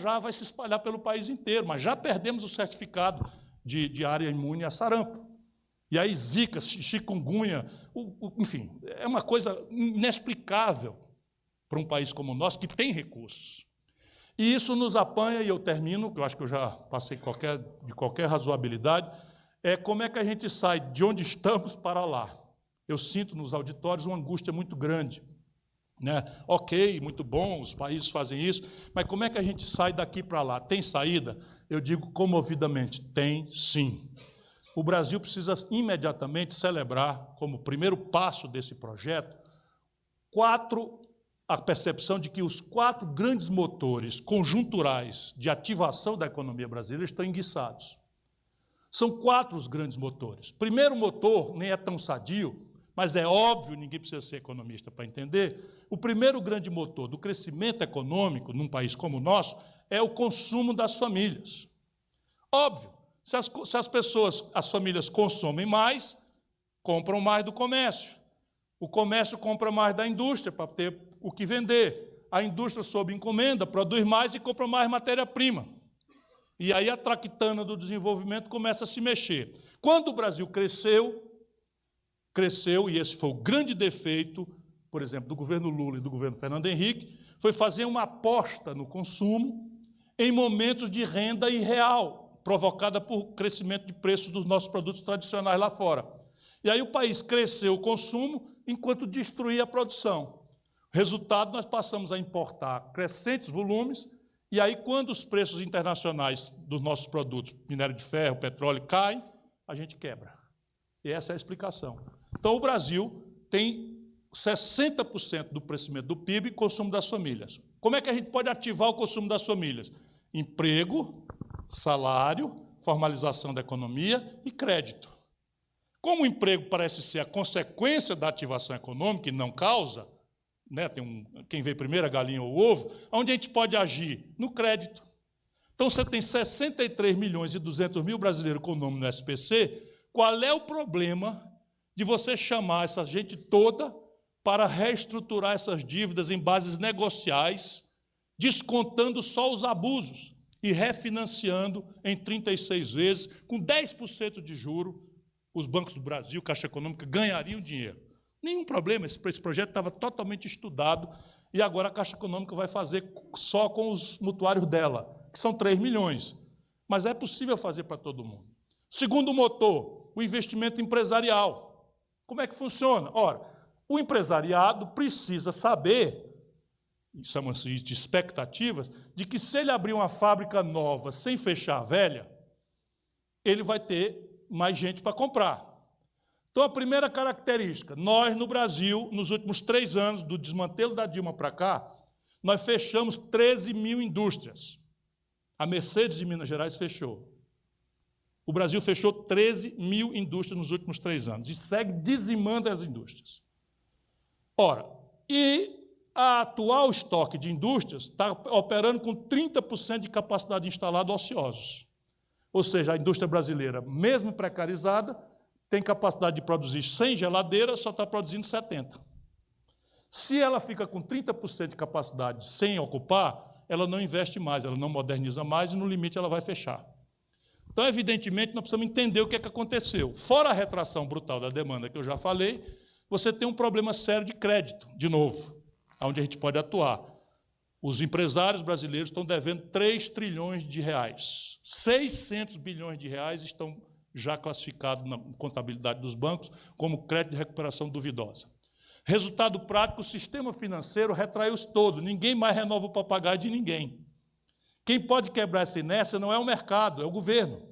já vai se espalhar pelo país inteiro, mas já perdemos o certificado de área imune a sarampo. E aí zika, chikungunya, enfim, é uma coisa inexplicável para um país como o nosso, que tem recursos. E isso nos apanha, e eu termino, que eu acho que eu já passei de qualquer razoabilidade, é como é que a gente sai de onde estamos para lá. Eu sinto nos auditórios uma angústia muito grande. Né? Ok, muito bom, os países fazem isso, mas como é que a gente sai daqui para lá? Tem saída? Eu digo comovidamente, tem sim. O Brasil precisa imediatamente celebrar, como primeiro passo desse projeto, a percepção de que os 4 grandes motores conjunturais de ativação da economia brasileira estão enguiçados. São 4 os grandes motores. Primeiro motor nem é tão sadio, mas é óbvio, ninguém precisa ser economista para entender, o primeiro grande motor do crescimento econômico num país como o nosso é o consumo das famílias. Óbvio, se as famílias consomem mais, compram mais do comércio. O comércio compra mais da indústria para ter o que vender. A indústria, sob encomenda, produz mais e compra mais matéria-prima. E aí a traquitana do desenvolvimento começa a se mexer. Quando o Brasil cresceu, e esse foi o grande defeito, por exemplo, do governo Lula e do governo Fernando Henrique, foi fazer uma aposta no consumo em momentos de renda irreal, provocada por crescimento de preços dos nossos produtos tradicionais lá fora. E aí o país cresceu o consumo enquanto destruía a produção. Resultado, nós passamos a importar crescentes volumes, e aí quando os preços internacionais dos nossos produtos, minério de ferro, petróleo, caem, a gente quebra. E essa é a explicação. Então, o Brasil tem 60% do crescimento do PIB e consumo das famílias. Como é que a gente pode ativar o consumo das famílias? Emprego, salário, formalização da economia e crédito. Como o emprego parece ser a consequência da ativação econômica e não causa, né, quem veio primeiro, a galinha ou o ovo, onde a gente pode agir? No crédito. Então, você tem 63 milhões e 200 mil brasileiros com o nome no SPC, qual é o problema de você chamar essa gente toda para reestruturar essas dívidas em bases negociais, descontando só os abusos e refinanciando em 36 vezes, com 10% de juro, os bancos do Brasil, Caixa Econômica, ganhariam dinheiro. Nenhum problema, esse projeto estava totalmente estudado e agora a Caixa Econômica vai fazer só com os mutuários dela, que são 3 milhões. Mas é possível fazer para todo mundo. Segundo motor, o investimento empresarial. Como é que funciona? Ora, o empresariado precisa saber, chama-se de expectativas, de que se ele abrir uma fábrica nova sem fechar a velha, ele vai ter mais gente para comprar. Então, a primeira característica, nós no Brasil, nos últimos 3 anos, do desmantelo da Dilma para cá, nós fechamos 13 mil indústrias. A Mercedes de Minas Gerais fechou. O Brasil fechou 13 mil indústrias nos últimos 3 anos e segue dizimando as indústrias. Ora, e a atual estoque de indústrias está operando com 30% de capacidade instalada ociosos. Ou seja, a indústria brasileira, mesmo precarizada, tem capacidade de produzir 100 geladeiras, só está produzindo 70. Se ela fica com 30% de capacidade sem ocupar, ela não investe mais, ela não moderniza mais e, no limite, ela vai fechar. Então, evidentemente, nós precisamos entender o que é que aconteceu. Fora a retração brutal da demanda que eu já falei, você tem um problema sério de crédito, de novo, onde a gente pode atuar. Os empresários brasileiros estão devendo 3 trilhões de reais. 600 bilhões de reais estão já classificados na contabilidade dos bancos como crédito de recuperação duvidosa. Resultado prático, o sistema financeiro retraiu-se todo, ninguém mais renova o papagaio de ninguém. Quem pode quebrar essa inércia não é o mercado, é o governo.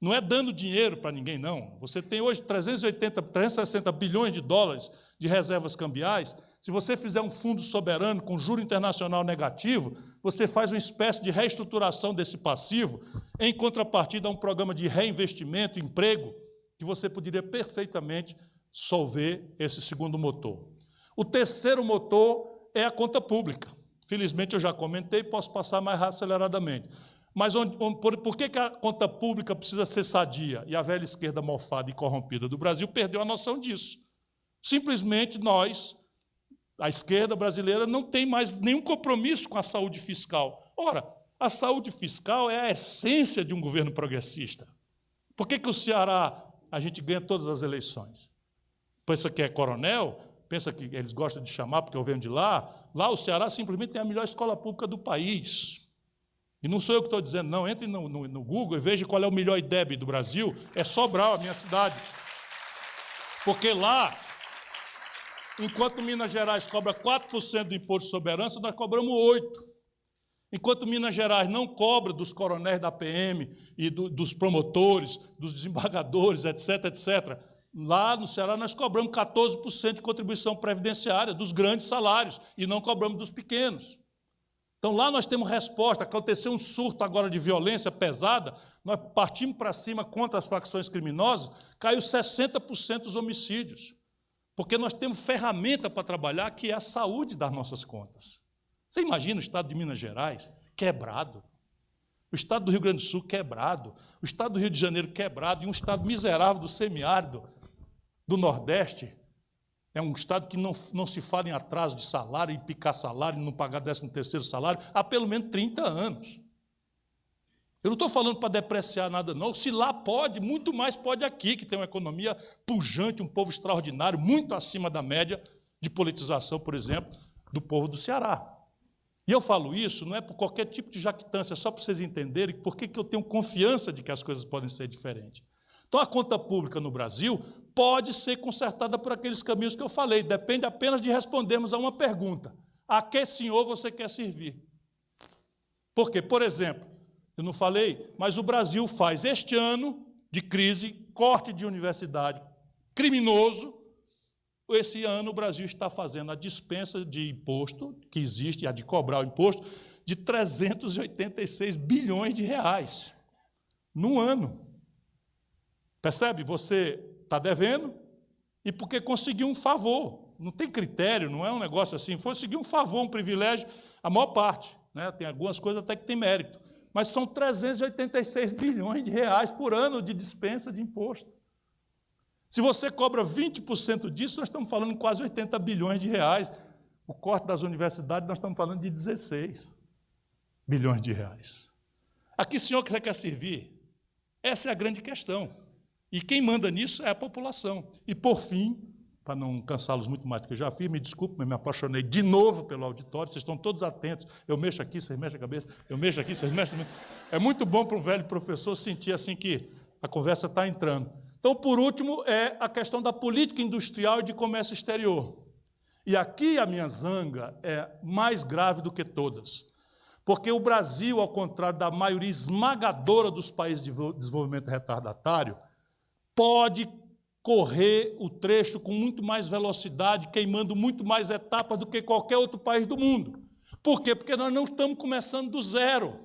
Não é dando dinheiro para ninguém, não. Você tem hoje 360 bilhões de dólares de reservas cambiais. Se você fizer um fundo soberano com juro internacional negativo, você faz uma espécie de reestruturação desse passivo, em contrapartida a um programa de reinvestimento, emprego, que você poderia perfeitamente solver esse segundo motor. O terceiro motor é a conta pública. Felizmente, eu já comentei, posso passar mais aceleradamente. Mas por que a conta pública precisa ser sadia? E a velha esquerda mofada e corrompida do Brasil perdeu a noção disso. Simplesmente nós, a esquerda brasileira, não tem mais nenhum compromisso com a saúde fiscal. Ora, A saúde fiscal é a essência de um governo progressista. Por que o Ceará, a gente ganha todas as eleições? Pensa que é coronel? Pensa que eles gostam de chamar porque eu venho de lá? Lá o Ceará simplesmente tem a melhor escola pública do país. E não sou eu que estou dizendo, não. Entre no Google e veja qual é o melhor IDEB do Brasil. É Sobral, a minha cidade. Porque lá, enquanto Minas Gerais cobra 4% do imposto sobre herança, nós cobramos 8%. Enquanto Minas Gerais não cobra dos coronéis da PM e dos promotores, dos desembargadores, etc., etc., lá no Ceará nós cobramos 14% de contribuição previdenciária dos grandes salários e não cobramos dos pequenos. Então, lá nós temos resposta. Aconteceu um surto agora de violência pesada, nós partimos para cima contra as facções criminosas, caiu 60% os homicídios, porque nós temos ferramenta para trabalhar, que é a saúde das nossas contas. Você imagina o estado de Minas Gerais quebrado, o estado do Rio Grande do Sul quebrado, o estado do Rio de Janeiro quebrado, e um estado miserável do semiárido do Nordeste. É um estado que não se fala em atraso de salário, em picar salário, em não pagar 13º salário, há pelo menos 30 anos. Eu não estou falando para depreciar nada, não. Se lá pode, muito mais pode aqui, que tem uma economia pujante, um povo extraordinário, muito acima da média de politização, por exemplo, do povo do Ceará. E eu falo isso não é por qualquer tipo de jactância, é só para vocês entenderem por que eu tenho confiança de que as coisas podem ser diferentes. Então, a conta pública no Brasil pode ser consertada por aqueles caminhos que eu falei, depende apenas de respondermos a uma pergunta: a que senhor você quer servir? Por quê? Por exemplo, eu não falei, mas o Brasil faz este ano de crise, corte de universidade criminoso. Esse ano o Brasil está fazendo a dispensa de imposto, que existe, a de cobrar o imposto, de 386 bilhões de reais, num ano. Percebe? Você está devendo e porque conseguiu um favor. Não tem critério, não é um negócio assim. Conseguir um favor, um privilégio, a maior parte. Né? Tem algumas coisas até que tem mérito. Mas são 386 bilhões de reais por ano de dispensa de imposto. Se você cobra 20% disso, nós estamos falando em quase 80 bilhões de reais. O corte das universidades, nós estamos falando de 16 bilhões de reais. A que senhor que você quer servir? Essa é a grande questão. E quem manda nisso é a população. E, por fim, para não cansá-los muito mais do que eu já fiz, me desculpe, mas me apaixonei de novo pelo auditório, vocês estão todos atentos, eu mexo aqui, vocês mexem a cabeça, eu mexo aqui, vocês mexem... É muito bom para um velho professor sentir assim que a conversa está entrando. Então, por último, é a questão da política industrial e de comércio exterior. E aqui a minha zanga é mais grave do que todas, porque o Brasil, ao contrário da maioria esmagadora dos países de desenvolvimento retardatário, pode correr o trecho com muito mais velocidade, queimando muito mais etapas do que qualquer outro país do mundo. Por quê? Porque nós não estamos começando do zero.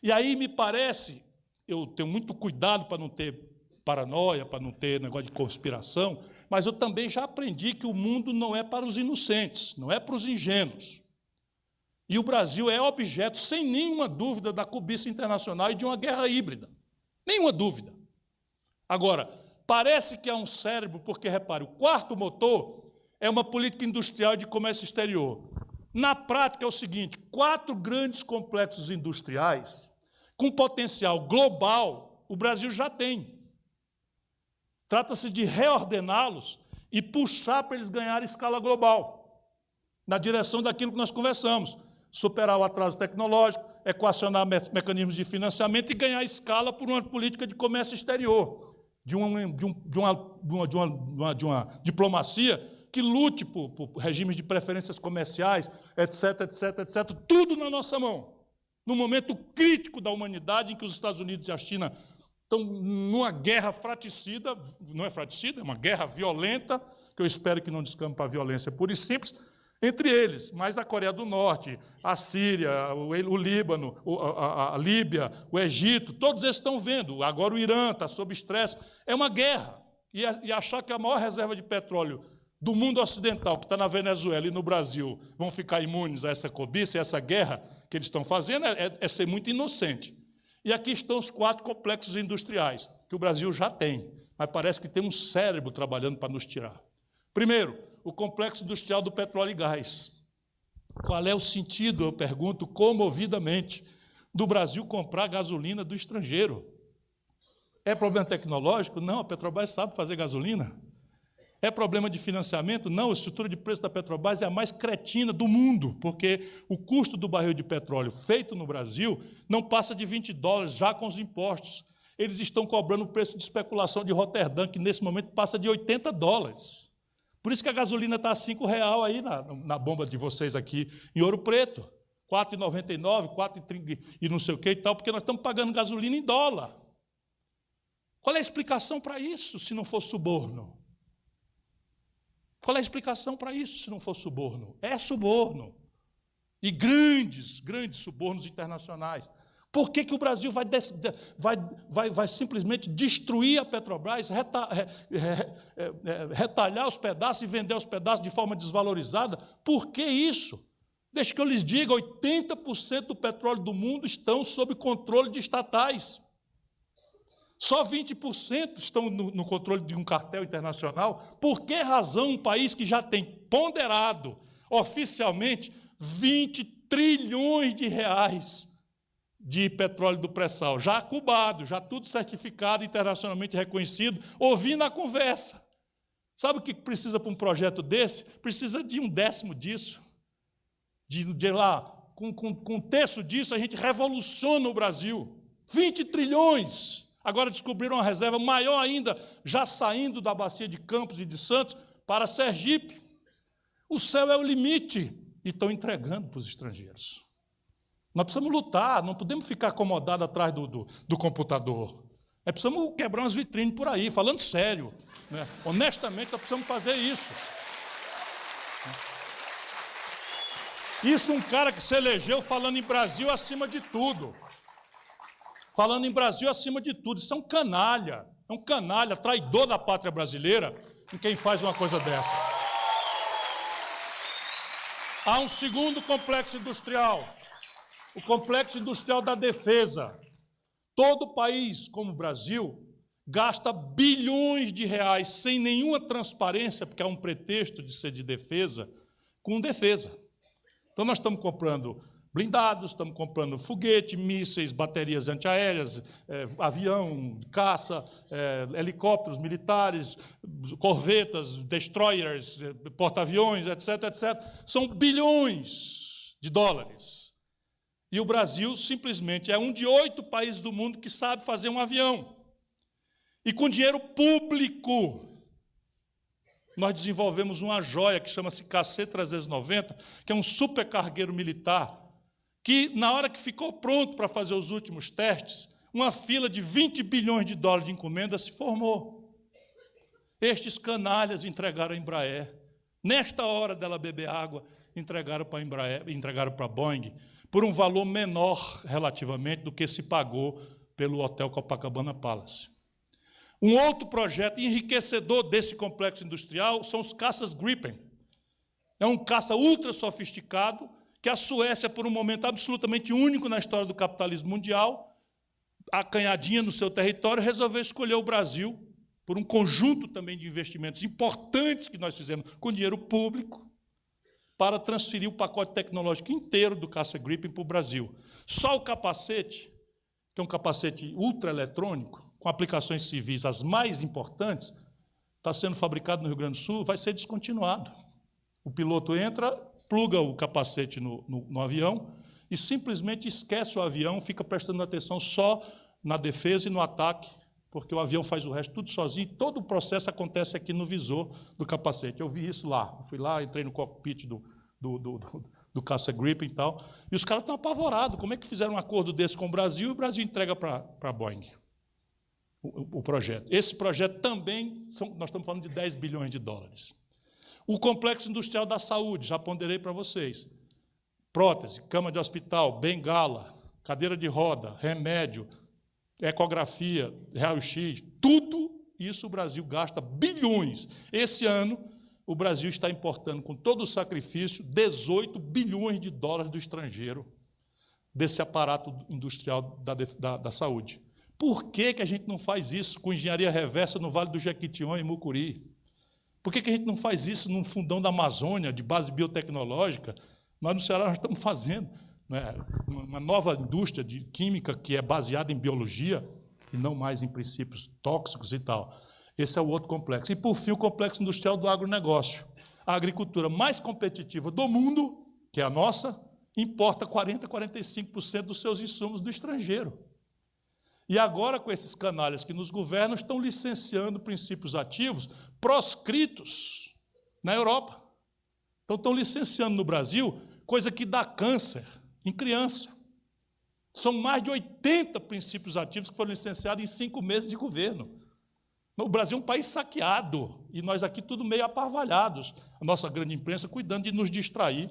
E aí me parece, eu tenho muito cuidado para não ter paranoia, para não ter negócio de conspiração, mas eu também já aprendi que o mundo não é para os inocentes, não é para os ingênuos. E o Brasil é objeto, sem nenhuma dúvida, da cobiça internacional e de uma guerra híbrida. Nenhuma dúvida. Agora, parece que há um cérebro, porque, repare, o quarto motor é uma política industrial de comércio exterior. Na prática é o seguinte: 4 grandes complexos industriais com potencial global, o Brasil já tem. Trata-se de reordená-los e puxar para eles ganharem escala global, na direção daquilo que nós conversamos: superar o atraso tecnológico, equacionar mecanismos de financiamento e ganhar escala por uma política de comércio exterior, de uma diplomacia que lute por regimes de preferências comerciais, etc., etc., etc., tudo na nossa mão, no momento crítico da humanidade em que os Estados Unidos e a China estão numa guerra fratricida, não é fratricida, é uma guerra violenta, que eu espero que não descampe para a violência pura e simples, entre eles, mas a Coreia do Norte, a Síria, o Líbano, a Líbia, o Egito, todos eles estão vendo. Agora o Irã está sob estresse. É uma guerra. E achar que a maior reserva de petróleo do mundo ocidental, que está na Venezuela e no Brasil, vão ficar imunes a essa cobiça, a essa guerra que eles estão fazendo, é ser muito inocente. E aqui estão os 4 complexos industriais, que o Brasil já tem, mas parece que tem um cérebro trabalhando para nos tirar. Primeiro, o complexo industrial do petróleo e gás. Qual é o sentido, eu pergunto comovidamente? do Brasil comprar gasolina do estrangeiro. É problema tecnológico? Não, a Petrobras sabe fazer gasolina. É problema de financiamento? Não, a estrutura de preço da Petrobras é a mais cretina do mundo, porque o custo do barril de petróleo feito no Brasil não passa de $20, já com os impostos. Eles estão cobrando o preço de especulação de Roterdã, que nesse momento passa de $80. Por isso que a gasolina está a R$5 aí na bomba de vocês aqui em Ouro Preto. 4,99, 4,30 e não sei o que e tal, porque nós estamos pagando gasolina em dólar. Qual é a explicação para isso, se não for suborno? Qual é a explicação para isso, se não for suborno? É suborno. E grandes subornos internacionais. Por que o Brasil vai simplesmente destruir a Petrobras, retalhar os pedaços e vender os pedaços de forma desvalorizada? Por que isso? Deixa que eu lhes diga, 80% do petróleo do mundo estão sob controle de estatais. Só 20% estão no controle de um cartel internacional. Por que razão um país que já tem ponderado oficialmente 20 trilhões de reais de petróleo do pré-sal, já cubado, já tudo certificado, internacionalmente reconhecido, ouvindo a conversa? Sabe o que precisa para um projeto desse? Precisa de 1/10 disso. De lá, com 1/3 disso, a gente revoluciona o Brasil. 20 trilhões. Agora descobriram uma reserva maior ainda, já saindo da bacia de Campos e de Santos para Sergipe. O céu é o limite. E estão entregando para os estrangeiros. Nós precisamos lutar, não podemos ficar acomodados atrás do computador. Precisamos quebrar umas vitrines por aí, falando sério. Né? Honestamente, nós precisamos fazer isso. Isso um cara que se elegeu falando em Brasil acima de tudo. Falando em Brasil acima de tudo. Isso é um canalha, traidor da pátria brasileira, em quem faz uma coisa dessa. Há um segundo complexo industrial, o complexo industrial da defesa. Todo país, como o Brasil, gasta bilhões de reais sem nenhuma transparência, porque é um pretexto de ser de defesa, com defesa. Então, nós estamos comprando blindados, estamos comprando foguete, mísseis, baterias antiaéreas, avião, caça, helicópteros militares, corvetas, destroyers, porta-aviões, etc., etc. São bilhões de dólares. E o Brasil, simplesmente, é um de 8 países do mundo que sabe fazer um avião. E com dinheiro público, nós desenvolvemos uma joia que chama-se KC-390, que é um supercargueiro militar, que, na hora que ficou pronto para fazer os últimos testes, uma fila de 20 bilhões de dólares de encomenda se formou. Estes canalhas entregaram a Embraer. Nesta hora dela beber água, entregaram para a Embraer, entregaram para a Boeing, por um valor menor, relativamente, do que se pagou pelo Hotel Copacabana Palace. Um outro projeto enriquecedor desse complexo industrial são os caças Gripen. É um caça ultra sofisticado, que a Suécia, por um momento absolutamente único na história do capitalismo mundial, acanhadinha no seu território, resolveu escolher o Brasil, por um conjunto também de investimentos importantes que nós fizemos com dinheiro público, para transferir o pacote tecnológico inteiro do caça Gripen para o Brasil. Só o capacete, que é um capacete ultraeletrônico, com aplicações civis as mais importantes, está sendo fabricado no Rio Grande do Sul, vai ser descontinuado. O piloto entra, pluga o capacete no avião e simplesmente esquece o avião, fica prestando atenção só na defesa e no ataque, porque o avião faz o resto tudo sozinho, e todo o processo acontece aqui no visor do capacete. Eu vi isso lá, eu fui lá, entrei no cockpit do caça Gripen e tal, e os caras estão apavorados. Como é que fizeram um acordo desse com o Brasil e o Brasil entrega para a Boeing o projeto? Esse projeto também, nós estamos falando de 10 bilhões de dólares. O complexo industrial da saúde, já ponderei para vocês. Prótese, cama de hospital, bengala, cadeira de roda, remédio, ecografia, raio-x, tudo isso o Brasil gasta bilhões. Esse ano, o Brasil está importando, com todo o sacrifício, 18 bilhões de dólares do estrangeiro, desse aparato industrial da saúde. Por que a gente não faz isso com engenharia reversa no Vale do Jequitinhonha e Mucuri? Por que a gente não faz isso num fundão da Amazônia, de base biotecnológica? Nós, no Ceará, nós estamos fazendo. né, uma nova indústria de química que é baseada em biologia e não mais em princípios tóxicos e tal. Esse é o outro complexo. E, por fim, o complexo industrial do agronegócio. A agricultura mais competitiva do mundo, que é a nossa, importa 40%, 45% dos seus insumos do estrangeiro. E agora, com esses canalhas que nos governam, estão licenciando princípios ativos proscritos na Europa. Então, estão licenciando no Brasil coisa que dá câncer em criança. São mais de 80 princípios ativos que foram licenciados em 5 meses de governo. O Brasil é um país saqueado, e nós aqui tudo meio aparvalhados. A nossa grande imprensa cuidando de nos distrair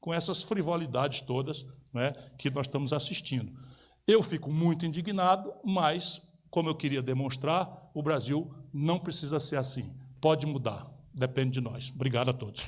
com essas frivolidades todas, né, que nós estamos assistindo. Eu fico muito indignado, mas, como eu queria demonstrar, o Brasil não precisa ser assim. Pode mudar, depende de nós. Obrigado a todos.